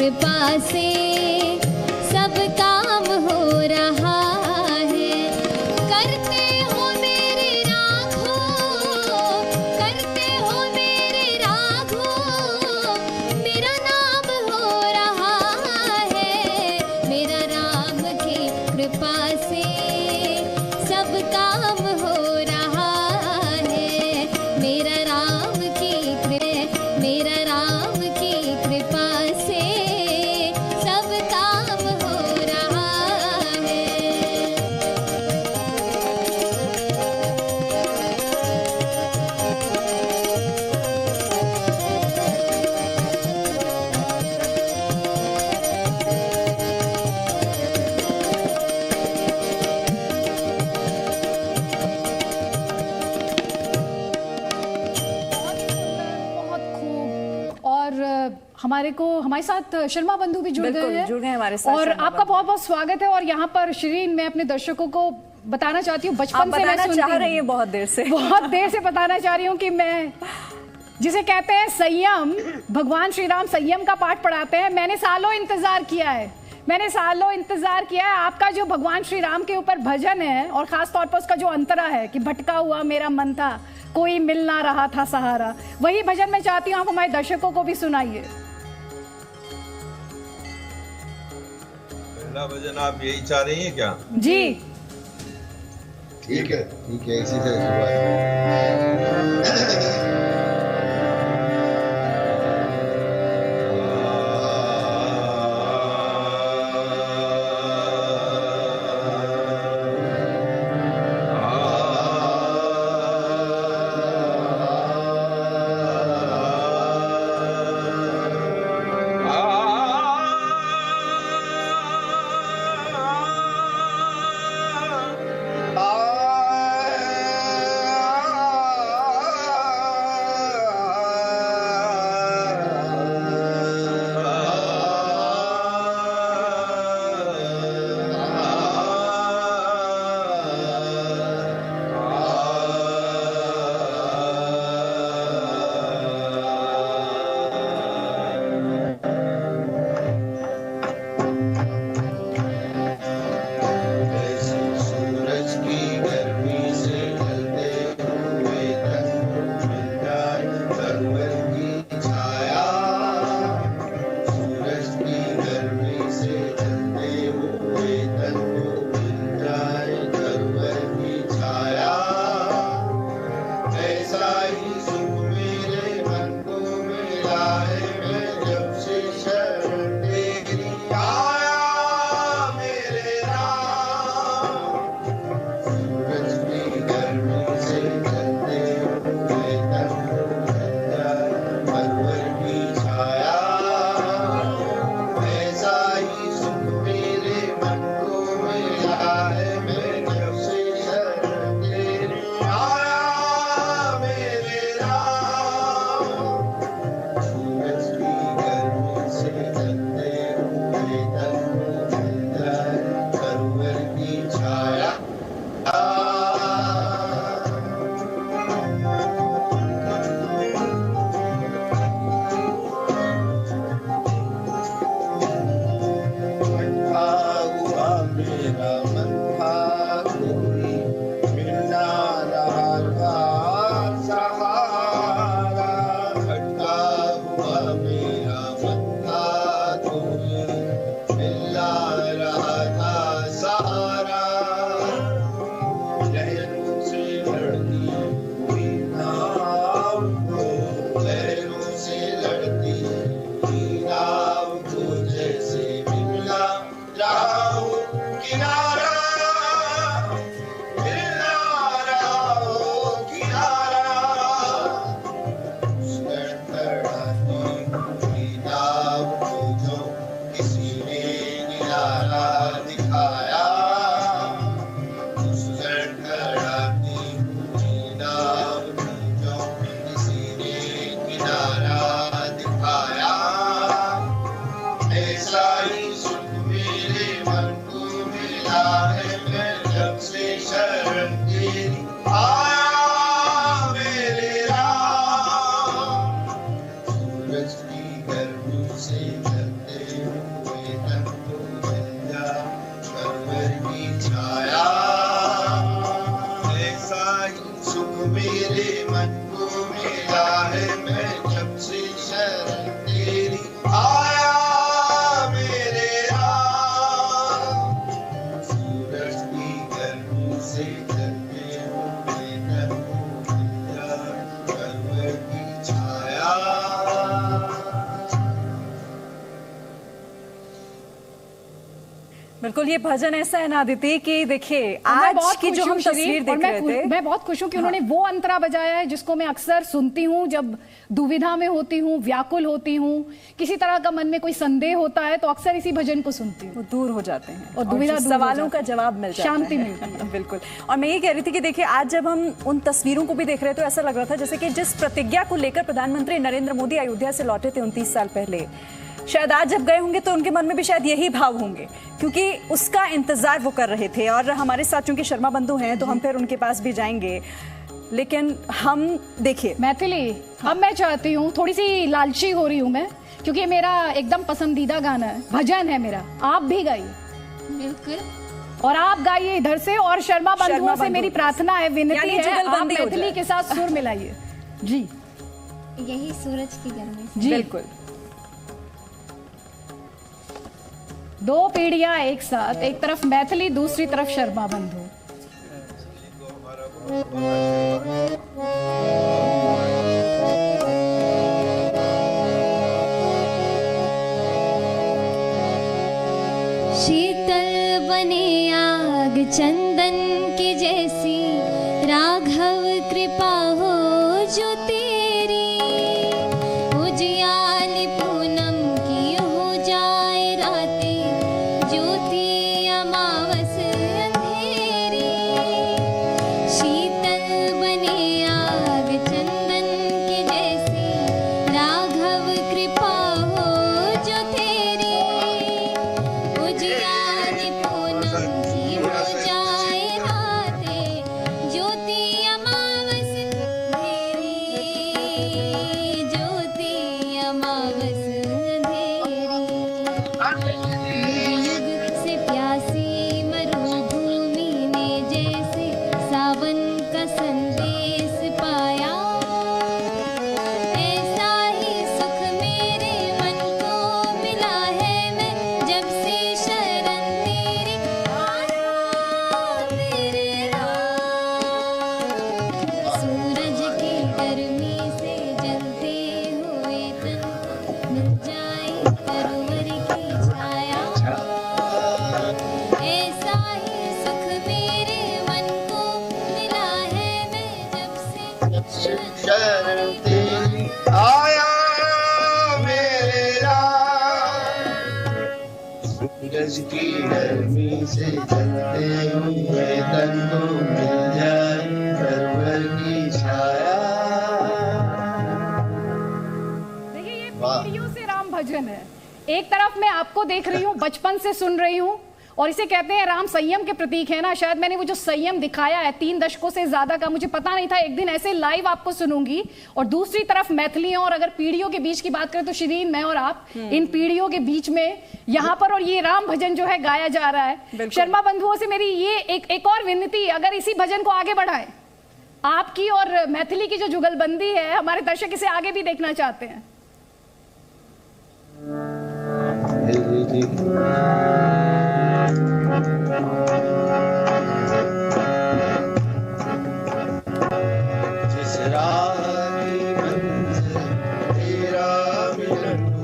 कृपा से सब काम हो रहा है। करते हो मेरे राघो, करते हो मेरे राघो, मेरा नाम हो रहा है। मेरा राम की कृपा से सब काम हो रहा है। मेरा राम की मेरा राम की कृपा से सब काम हो रहा है। बहुत खूब। और हमारे साथ शर्मा बंधु भी जुड़ गए हैं हमारे साथ। और आपका बहुत बहुत स्वागत है। और यहाँ पर शिरीन, मैं अपने दर्शकों को बताना चाहती हूँ, बचपन से मैं सुनती चाह रही है, बहुत देर से बताना चाह रही हूँ कि मैं, जिसे कहते हैं संयम, भगवान श्री राम संयम का पाठ पढ़ाते हैं। मैंने सालों इंतजार किया है, आपका जो भगवान श्री राम के ऊपर भजन है, और खास तौर पर उसका जो अंतरा है कि भटका हुआ मेरा मन था, कोई मिल ना रहा था सहारा, वही भजन मैं चाहती हूँ आप हमारे दर्शकों को भी सुनाइए। पहला भजन आप यही चाह रही हैं क्या? जी ठीक है, इसी से शुरुआत। बिल्कुल, ये भजन ऐसा है ना अदिति कि देखिए आज की जो हम तस्वीर देख रहे थे, मैं बहुत खुश हूँ कि उन्होंने वो अंतरा बजाया है जिसको मैं अक्सर सुनती हूँ जब दुविधा में होती हूँ, व्याकुल होती हूँ, किसी तरह का मन में कोई संदेह होता है तो अक्सर इसी भजन को सुनती हूँ। वो दूर हो जाते हैं और दुविधा सवालों का जवाब मिल जाता है, शांति मिलती है। बिल्कुल। और मैं ये कह रही थी कि देखिए आज जब हम उन तस्वीरों को भी देख रहे थे तो ऐसा लग रहा था जैसे कि जिस प्रतिज्ञा को लेकर प्रधानमंत्री नरेंद्र मोदी अयोध्या से लौटे थे 29 साल पहले, शायद आज जब गए होंगे तो उनके मन में भी शायद यही भाव होंगे, क्योंकि उसका इंतजार वो कर रहे थे। और हमारे साथ चूंकि शर्मा बंधु हैं तो हम फिर उनके पास भी जाएंगे, लेकिन हम देखिए मैथिली, अब मैं चाहती हूँ, थोड़ी सी लालची हो रही हूँ मैं, क्योंकि ये मेरा एकदम पसंदीदा गाना है, भजन है मेरा, आप भी गाइए। बिल्कुल। और आप गाइए इधर से, और शर्मा बंधुओं से मेरी प्रार्थना है, विनती है, आप मैथिली के साथ सुर मिलाइए जी। यही सूरज की गर्मी जी बिल्कुल। दो पीढ़ियां एक साथ, एक तरफ मैथिली, दूसरी तरफ शर्मा बंधु। शीतल बने आग चंदन की जैसी, राघव कृपा हो जो तेरी, उजियाली पूनम की हो जाए रातें, ज्योति अमावस अंधेरी। शीतल बने आग चंदन की जैसी, राघव कृपा हो जो तेरी, उजियाली पूनम की हो जाए रातें, ज्योति अमावस अंधेरी, ज्योति अमावस अंधेरी। युग से प्यासी मरुभूमि ने जैसे सावन का संदेश पाया, ऐसा ही सुख मेरे मन को मिला है, मैं जब से शरण तेरी आया मेरे राम। सूरज की गर्मी से जलते हुए तन को मिल जाए सरोवर की छाया, ऐसा ही सुख मेरे मन को मिला है, मैं जब से शरण तेरी आया मेरे राम। सूरज की गर्मी से जलते हुए तन को मिल जाए सरोवर की छाया। देखिए ये पीढ़ियों से राम भजन है। एक तरफ मैं आपको देख रही हूँ, बचपन से सुन रही हूँ, और इसे कहते हैं राम संयम के प्रतीक है ना। शायद मैंने वो जो संयम दिखाया है 3 दशकों से ज्यादा का, मुझे पता नहीं था एक दिन ऐसे लाइव आपको सुनूंगी। और दूसरी तरफ मैथिलियों, और अगर पीढ़ियों के बीच की बात करें तो शिरीन, मैं और आप इन पीढ़ियों के बीच में यहाँ पर, और ये राम भजन जो है गाया जा रहा है। शर्मा बंधुओं से मेरी ये एक और विनती, अगर इसी भजन को आगे बढ़ाएं, आपकी और मैथिली की जो जुगलबंदी है, हमारे दर्शक इसे आगे भी देखना चाहते हैं। जिस राह की मंजिल तेरा मिलन हो,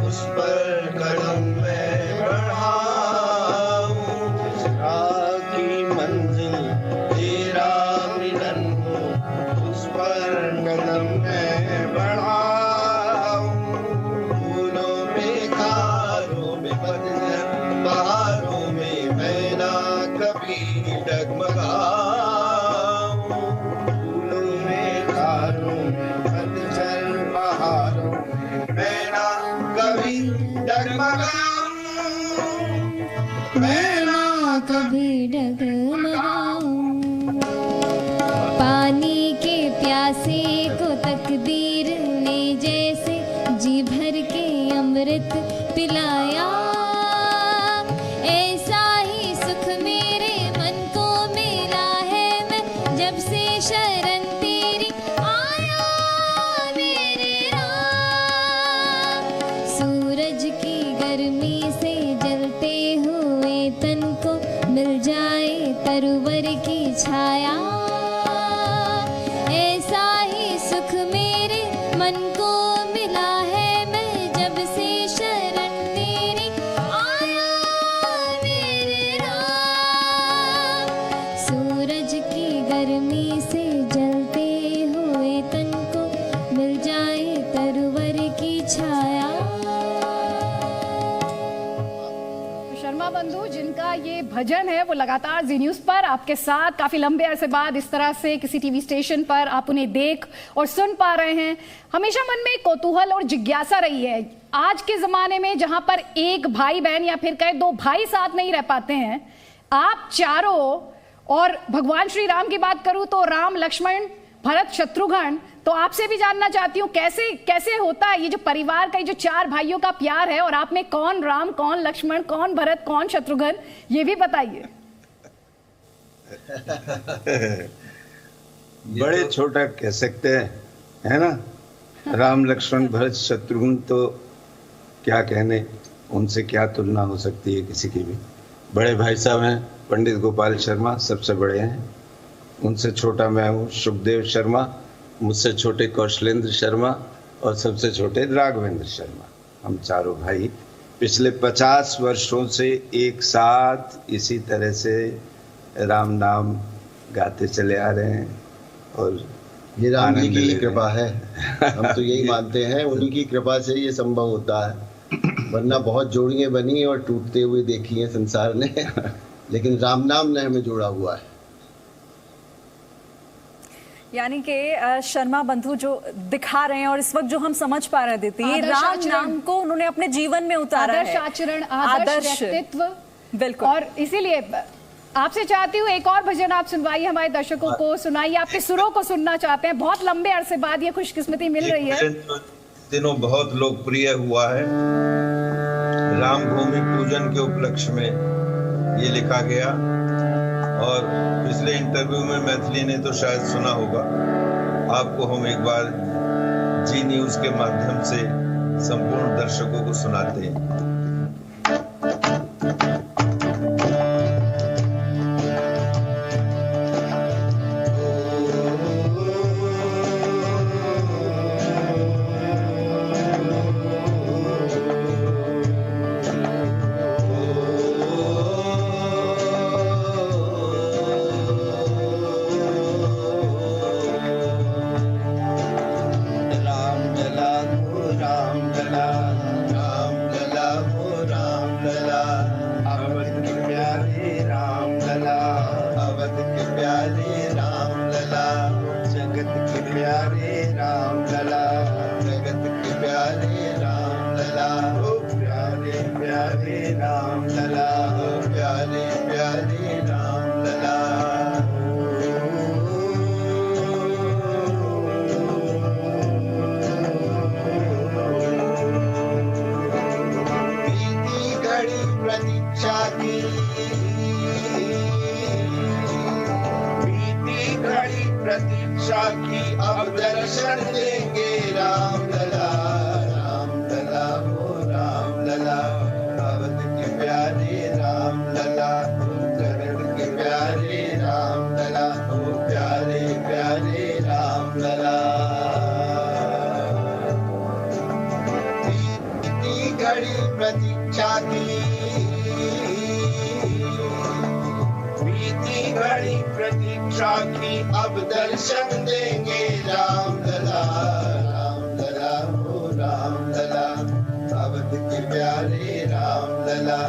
उस पर कदम मैं बढ़ाऊं। जिस राह की मंजिल तेरा मिलन हो, उस पर कदम मैं बढ़ाऊं। फूलों में खारों में पतझड़ बहारों में मैं ना कभी डगमगाऊं। फूलों में खारों में पतझड़ बहारों में मैं ना कभी डगमगाऊं। मैं ना कभी डगमगाऊं। पानी के प्यासे को तकदीर ने जैसे जी भर के अमृत पिलाया, ऐसा ही सुख मेरे मन को मिला है, मैं जब से शरण तेरी आया मेरे राम। सूरज की गर्मी से जलते हुए तन को मिल जाए तरुवर की छाया, ऐसा ही सुख मेरे मन को मिला है, मैं जब से शरण तेरी आया मेरे शर्मा बंधु, जिनका ये भजन है वो लगातार जी न्यूज पर आपके साथ काफी लंबे अरसे बाद इस तरह से किसी टीवी स्टेशन पर आप उन्हें देख और सुन पा रहे हैं। हमेशा मन में कौतूहल और जिज्ञासा रही है, आज के जमाने में जहां पर एक भाई बहन या फिर कहे दो भाई साथ नहीं रह पाते हैं, आप चारों, और भगवान श्री राम की बात करूं तो राम, लक्ष्मण, भरत, शत्रुघ्न, तो आपसे भी जानना चाहती हूँ कैसे कैसे होता है ये जो परिवार का, ये जो चार भाइयों का प्यार है, और आप में कौन राम, कौन लक्ष्मण, कौन भरत, कौन शत्रुघ्न, ये भी बताइए। बड़े छोटा कह सकते हैं, है ना। राम, लक्ष्मण, भरत, शत्रुघ्न तो क्या कहने, उनसे क्या तुलना हो सकती है किसी की भी। बड़े भाई साहब हैं पंडित गोपाल शर्मा, सबसे बड़े हैं। उनसे छोटा मैं हूँ सुखदेव शर्मा, मुझसे छोटे कौशलेंद्र शर्मा और सबसे छोटे राघवेंद्र शर्मा। हम चारों भाई पिछले 50 वर्षों से एक साथ इसी तरह से राम नाम गाते चले आ रहे हैं और ये राम जी की कृपा है। हम तो यही मानते हैं, उन्हीं की कृपा से ये संभव होता है, वरना बहुत जोड़ियां बनी और टूटते हुए देखी हैं संसार ने, लेकिन राम नाम ने हमें जोड़ा हुआ है। यानी कि शर्मा बंधु जो दिखा रहे हैं और इस वक्त जो हम समझ पा रहे थे, राम नाम को उन्होंने अपने जीवन में उतारा है। आदर्श आचरण, आदर्श व्यक्तित्व, बिल्कुल। और इसीलिए आपसे चाहती हूँ एक और भजन आप सुनवाइए, हमारे दर्शकों को सुनाइए, आपके सुरों को सुनना चाहते हैं। बहुत लंबे अरसे बाद ये खुशकिस्मती मिल रही है। दिनों बहुत लोकप्रिय हुआ है, राम भूमि पूजन के उपलक्ष्य में ये लिखा गया, और पिछले इंटरव्यू में मैथिली ने तो शायद सुना होगा। आपको हम एक बार जी न्यूज के माध्यम से संपूर्ण दर्शकों को सुनाते हैं। प्रतीक्षा की अब दर्शन देंगे राम लला, राम लला वो राम लला, अवध के प्यारे राम लला, जगत के प्यारे राम लला, वो प्यारे प्यारे राम लला। बीती घड़ी प्रतीक्षा की, बीती घड़ी प्रतीक्षा की अब दर्शन देंगे राम लला, राम लला वो राम लला, अवध के प्यारे राम लला,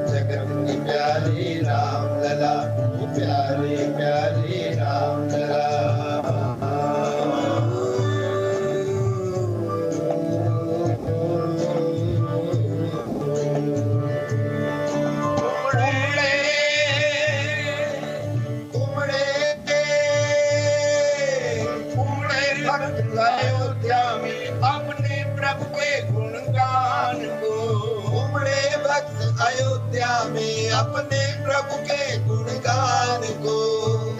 जगत के प्यारे राम लला, वो प्यारे प्यारे राम लला। अयोध्या में अपने प्रभु के गुणगान को, उमड़े भक्त अयोध्या में अपने प्रभु के गुणगान को,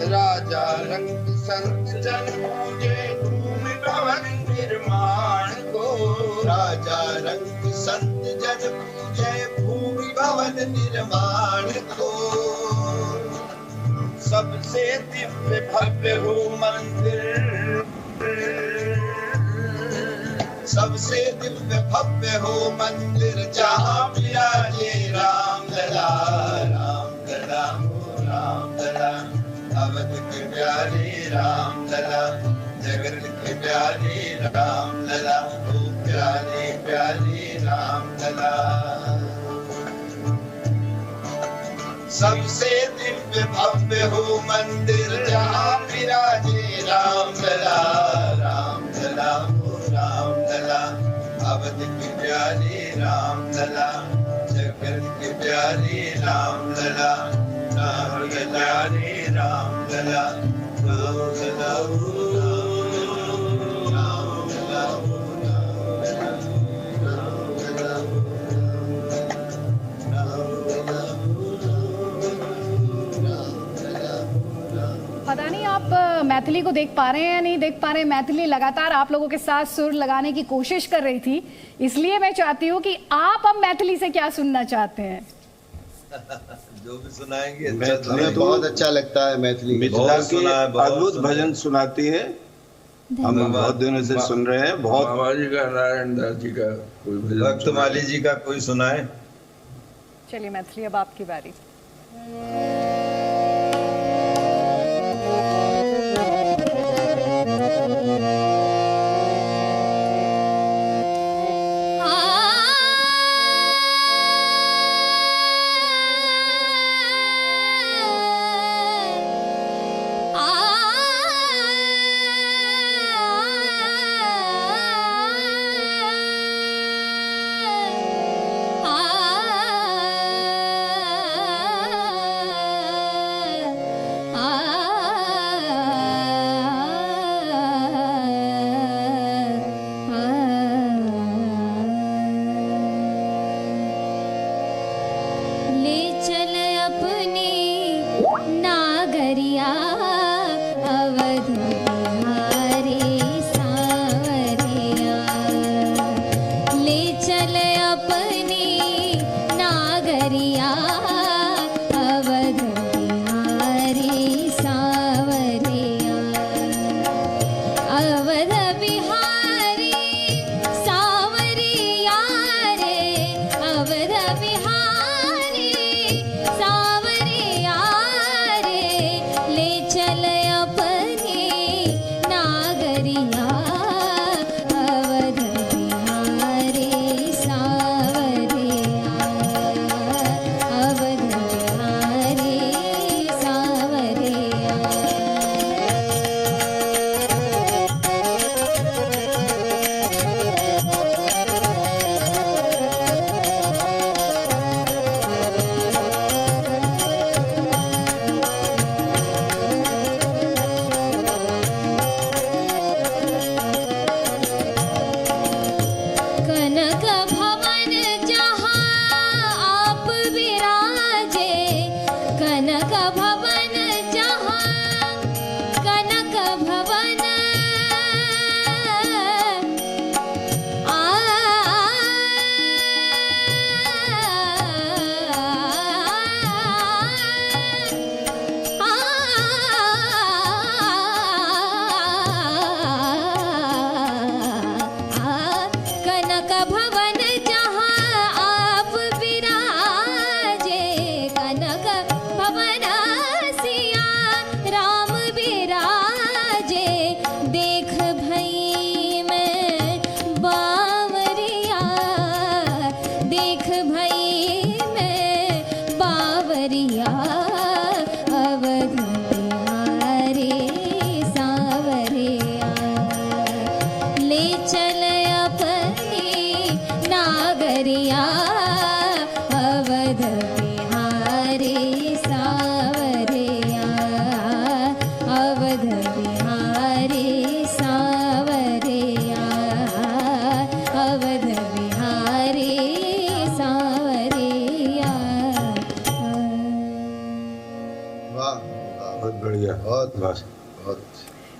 राजा रंग संत जन पूजे भूमि भवन निर्माण को, राजा रंग संत जन पूजे भूमि भवन निर्माण को। सबसे दिव्य भव्य हो मंदिर, सबसे दिव्य भव्य हो मंदिर, जहाँ विराजे राम लला, राम लला हो राम लला, अवध के प्यारे राम लला, जगत के प्यारे राम लला, ओ प्यारे प्यारे राम लला। सबसे दिव्य भव्य हो मंदिर जहाँ विराजे राम लला, राम लला हो राम लला, अवध के प्यारे राम लला, जगत के प्यारे राम लला, राम के प्यारे राम लला, राम लला हो राम लला हो पता नहीं आप मैथिली को देख पा रहे हैं या नहीं देख पा रहे हैं। मैथिली लगातार आप लोगों के साथ सुर लगाने की कोशिश कर रही थी, इसलिए मैं चाहती हूँ कि आप अब मैथिली से क्या सुनना चाहते हैं। जो भी सुनाएंगे मैथिली तो बहुत अच्छा लगता है। मैथिली मिथिला की अद्भुत भजन सुनाती है, हम बहुत दिनों से सुन रहे हैं। बहुत बाबाजी का, नारायण दास जी का कोई भजन भक्त माली जी का कोई सुनाए। चलिए मैथिली, अब आपकी बारी।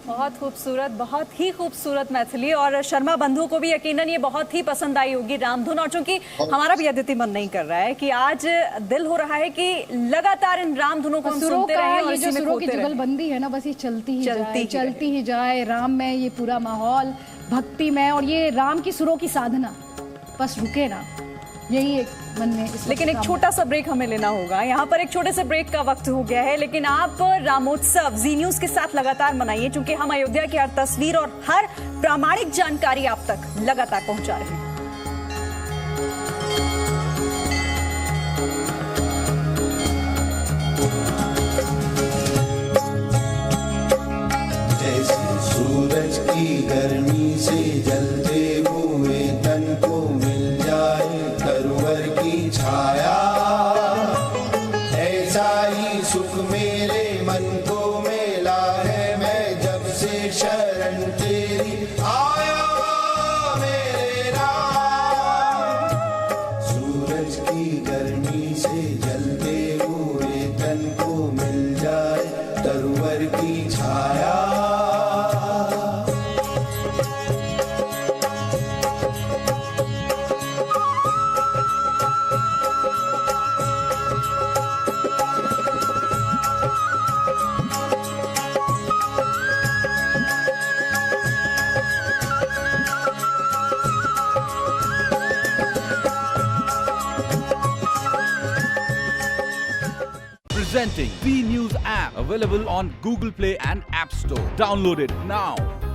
बहुत खूबसूरत, बहुत ही खूबसूरत मैथिली। और शर्मा बंधु को भी यकीनन ये बहुत ही पसंद आई होगी रामधुन। और चूंकि हमारा भी अदिति मन नहीं कर रहा है कि आज दिल हो रहा है कि लगातार इन रामधुनों को सुनते रहें और ये जो सुरों की जुगलबंदी है ना, बस ये चलती ही जाए। राम में ये पूरा माहौल भक्ति में, और ये राम की सुरों की साधना बस रुके ना, यही एक मन में। लेकिन एक छोटा सा ब्रेक हमें लेना होगा। यहाँ पर एक छोटे से ब्रेक का वक्त हो गया है, लेकिन आप रामोत्सव जी न्यूज के साथ लगातार मनाइए, क्योंकि हम अयोध्या की हर तस्वीर और हर प्रामाणिक जानकारी आप तक लगातार पहुंचा रहे हैं। मेरे मन को मेला है, मैं जब से शरण तेरी आया मेरे राम। सूरज की गर्मी से जलते हुए तन को मिल जाए तरवर की छाया। Presenting V News app, available on Google Play and App Store. Download it now.